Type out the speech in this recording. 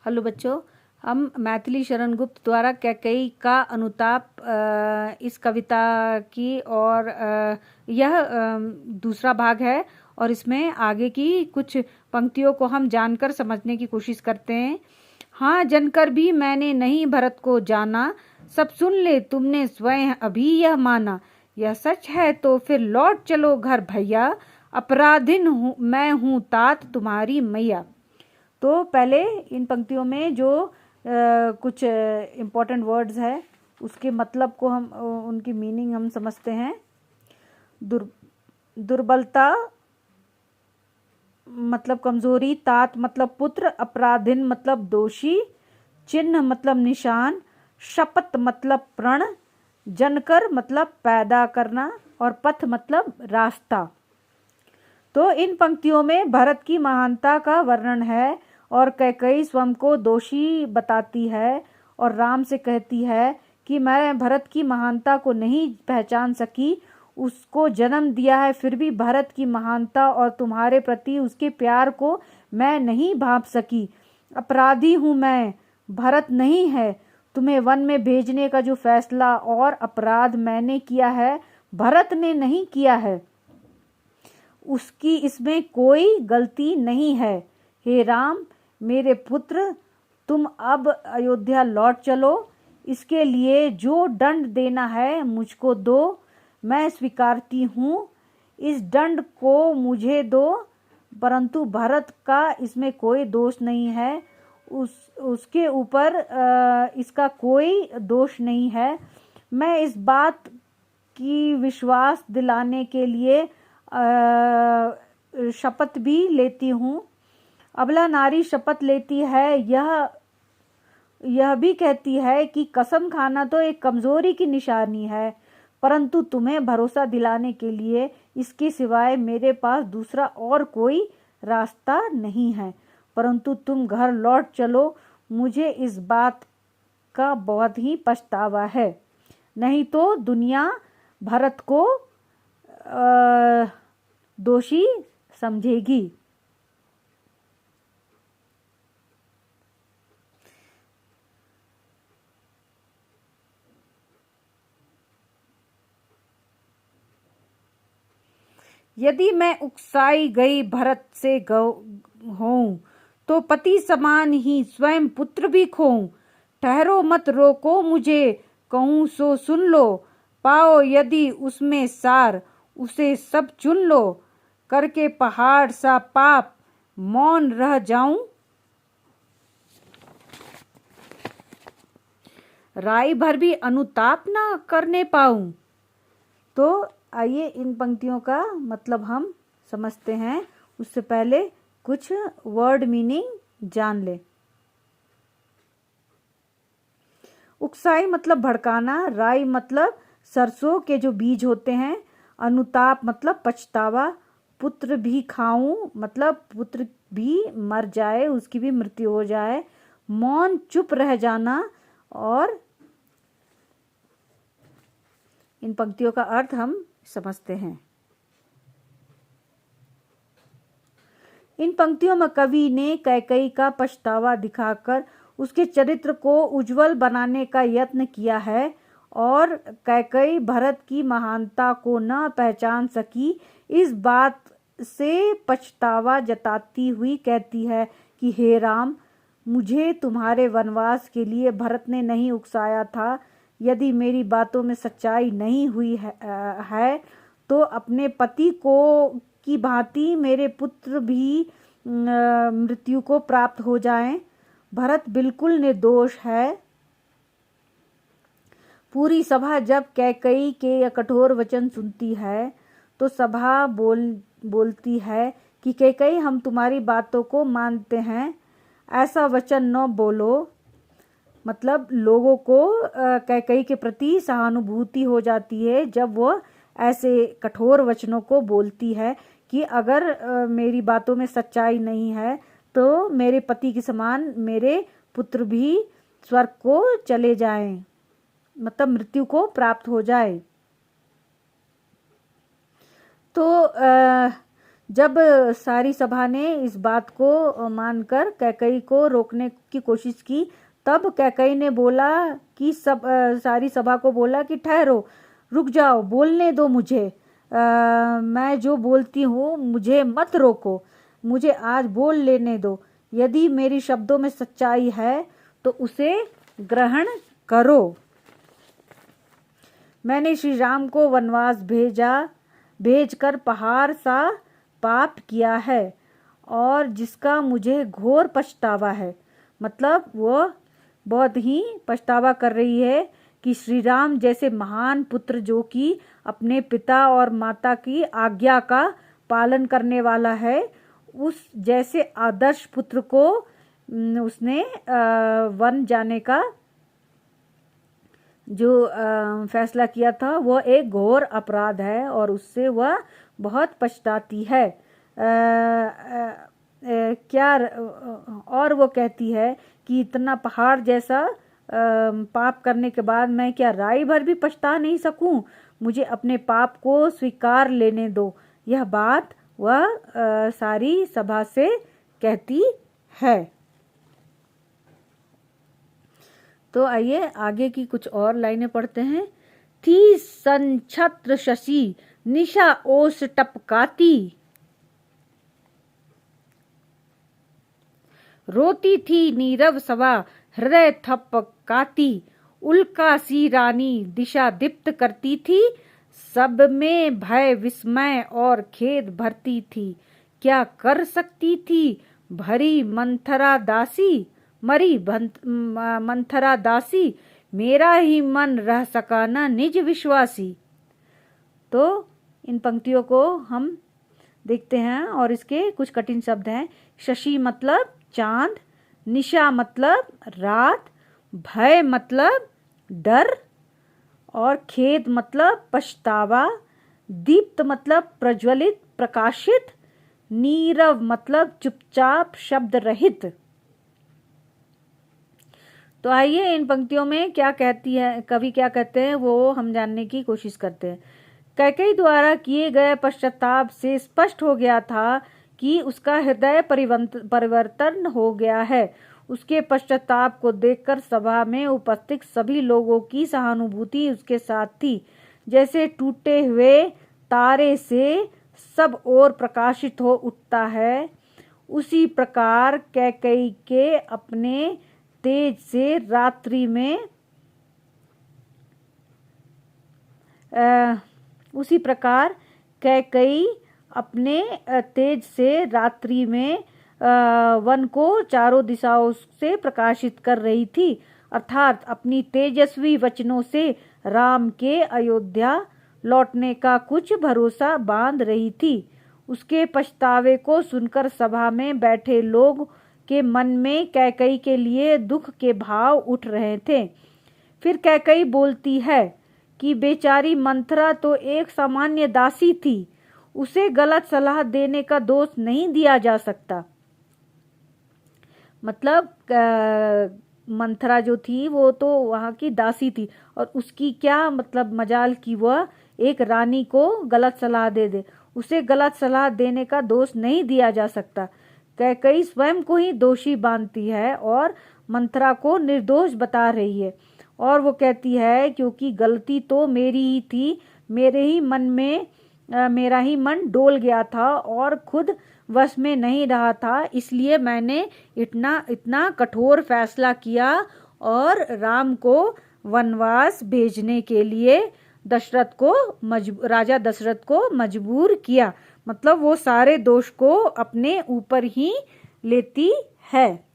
Hello बच्चों, हम मैथिली शरण गुप्त द्वारा कैकेयी का अनुताप इस कविता की और यह दूसरा भाग है और इसमें आगे की कुछ पंक्तियों को हम जानकर समझने की कोशिश करते हैं। हाँ, जनकर भी मैंने नहीं भरत को जाना, सब सुन ले तुमने स्वयं अभी यह माना। यह सच है तो फिर लौट चलो घर भैया, अपराधिन हूँ मैं हूँ तात तुम्हारी मैया। तो पहले इन पंक्तियों में जो कुछ इम्पोर्टेंट वर्ड्स है उसके मतलब को हम उनकी मीनिंग हम समझते हैं। दुर्बलता मतलब कमजोरी, तात मतलब पुत्र, अपराधिन मतलब दोषी, चिन्ह मतलब निशान, शपथ मतलब प्रण, जनकर मतलब पैदा करना और पथ मतलब रास्ता। तो इन पंक्तियों में भरत की महानता का वर्णन है और कैकेयी स्वयं को दोषी बताती है और राम से कहती है कि मैं भरत की महानता को नहीं पहचान सकी, उसको जन्म दिया है फिर भी भरत की महानता और तुम्हारे प्रति उसके प्यार को मैं नहीं भांप सकी। अपराधी हूँ मैं, भरत नहीं है, तुम्हें वन में भेजने का जो फैसला और अपराध मैंने किया है भरत ने नहीं किया है, उसकी इसमें कोई गलती नहीं है। हे राम मेरे पुत्र, तुम अब अयोध्या लौट चलो, इसके लिए जो दंड देना है मुझको दो, मैं स्वीकारती हूँ, इस दंड को मुझे दो, परंतु भरत का इसमें कोई दोष नहीं है, उसके ऊपर इसका कोई दोष नहीं है। मैं इस बात की विश्वास दिलाने के लिए शपथ भी लेती हूँ। अबला नारी शपथ लेती है, यह भी कहती है कि कसम खाना तो एक कमजोरी की निशानी है, परंतु तुम्हें भरोसा दिलाने के लिए इसके सिवाय मेरे पास दूसरा और कोई रास्ता नहीं है। परंतु तुम घर लौट चलो, मुझे इस बात का बहुत ही पछतावा है, नहीं तो दुनिया भरत को दोषी समझेगी। यदि मैं उकसाई गई भरत से होऊं, तो पति समान ही स्वयं पुत्र भी खोऊं। ठहरो मत रोको मुझे, कहूँ सो सुन लो, पाओ यदि उसमें सार उसे सब चुन लो। करके पहाड़ सा पाप मौन रह जाऊं, राई भर भी अनुताप ना करने पाऊं। तो आइए इन पंक्तियों का मतलब हम समझते हैं, उससे पहले कुछ वर्ड मीनिंग जान ले। उकसाई मतलब भड़काना, राई मतलब सरसों के जो बीज होते हैं, अनुताप मतलब पछतावा, पुत्र भी खाऊं मतलब पुत्र भी मर जाए, उसकी भी मृत्यु हो जाए, मौन चुप रह जाना। और इन पंक्तियों का अर्थ हम समझते हैं। इन पंक्तियों में कवि ने कैकेयी का पछतावा दिखाकर उसके चरित्र को उज्जवल बनाने का यत्न किया है और कैकेयी भरत की महानता को न पहचान सकी, इस बात से पछतावा जताती हुई कहती है कि हे राम, मुझे तुम्हारे वनवास के लिए भरत ने नहीं उकसाया था। यदि मेरी बातों में सच्चाई नहीं हुई है तो अपने पति को की भांति मेरे पुत्र भी मृत्यु को प्राप्त हो जाएं। भरत बिल्कुल निर्दोष है। पूरी सभा जब कैकेयी के कठोर वचन सुनती है तो सभा बोलती है कि कैकेयी, हम तुम्हारी बातों को मानते हैं, ऐसा वचन न बोलो। मतलब लोगों को कैकेयी के प्रति सहानुभूति हो जाती है जब वो ऐसे कठोर वचनों को बोलती है कि अगर मेरी बातों में सच्चाई नहीं है तो मेरे पति के समान मेरे पुत्र भी स्वर्ग को चले जाएं, मतलब मृत्यु को प्राप्त हो जाए। तो जब सारी सभा ने इस बात को मानकर कैकई को रोकने की कोशिश की, तब कैकई ने बोला कि सारी सभा को बोला कि ठहरो, रुक जाओ, बोलने दो मुझे। मैं जो बोलती हूँ मुझे मत रोको, मुझे आज बोल लेने दो। यदि मेरी शब्दों में सच्चाई है तो उसे ग्रहण करो। मैंने श्री राम को वनवास भेजकर पहाड़ सा पाप किया है और जिसका मुझे घोर पछतावा है। मतलब वो बहुत ही पछतावा कर रही है कि श्री राम जैसे महान पुत्र, जो कि अपने पिता और माता की आज्ञा का पालन करने वाला है, उस जैसे आदर्श पुत्र को उसने वन जाने का जो फैसला किया था वह एक घोर अपराध है और उससे वह बहुत पछताती है। क्या और वो कहती है कि इतना पहाड़ जैसा पाप करने के बाद मैं क्या राई भर भी पछता नहीं सकूं? मुझे अपने पाप को स्वीकार लेने दो। यह बात वह सारी सभा से कहती है। तो आइए आगे की कुछ और लाइनें पढ़ते हैं। थी संछत्र शशि निशा ओस टपकाती, रोती थी नीरव सभा हृदय थपकाती, उल्का सी रानी दिशा दीप्त करती थी, सब में भय विस्मय और खेद भरती थी। क्या कर सकती थी भरी मंथरा दासी, मरी मंथरा दासी, मेरा ही मन रह सका न निज विश्वासी। तो इन पंक्तियों को हम देखते हैं और इसके कुछ कठिन शब्द हैं। शशि मतलब चांद, निशा मतलब रात, भय मतलब डर और खेद मतलब पछतावा, दीप्त मतलब प्रज्वलित प्रकाशित, नीरव मतलब चुपचाप शब्द रहित। तो आइए इन पंक्तियों में क्या कहती है, कवि क्या कहते हैं वो हम जानने की कोशिश करते हैं। कैकेयी द्वारा किए गए पश्चाताप से स्पष्ट हो गया था कि उसका हृदय परिवर्तन हो गया है। उसके पश्चाताप को देखकर सभा में उपस्थित सभी लोगों की सहानुभूति उसके साथ थी। जैसे टूटे हुए तारे से सब ओर प्रकाशित हो उठता है, उसी प्रकार कैकेयी के अपने तेज से रात्रि में उसी प्रकार कैकेयी अपने तेज से रात्रि में वन को चारों दिशाओं से प्रकाशित कर रही थी, अर्थात अपनी तेजस्वी वचनों से राम के अयोध्या लौटने का कुछ भरोसा बांध रही थी। उसके पछतावे को सुनकर सभा में बैठे लोग के मन में कैकेयी के लिए दुख के भाव उठ रहे थे। फिर कैकेयी बोलती है कि बेचारी मंथरा तो एक सामान्य दासी थी, उसे गलत सलाह देने का दोष नहीं दिया जा सकता। मतलब मंथरा जो थी वो तो वहाँ की दासी थी और उसकी क्या मतलब मजाल कि वह एक रानी को गलत सलाह दे, उसे गलत सलाह देने का दोष नहीं दिया जा सकता। कैकेयी स्वयं को ही दोषी मानती है और मंथरा को निर्दोष बता रही है और वो कहती है क्योंकि गलती तो मेरी ही थी, मेरा ही मन डोल गया था और खुद वश में नहीं रहा था, इसलिए मैंने इतना कठोर फैसला किया और राम को वनवास भेजने के लिए राजा दशरथ को मजबूर किया। मतलब वो सारे दोष को अपने ऊपर ही लेती है।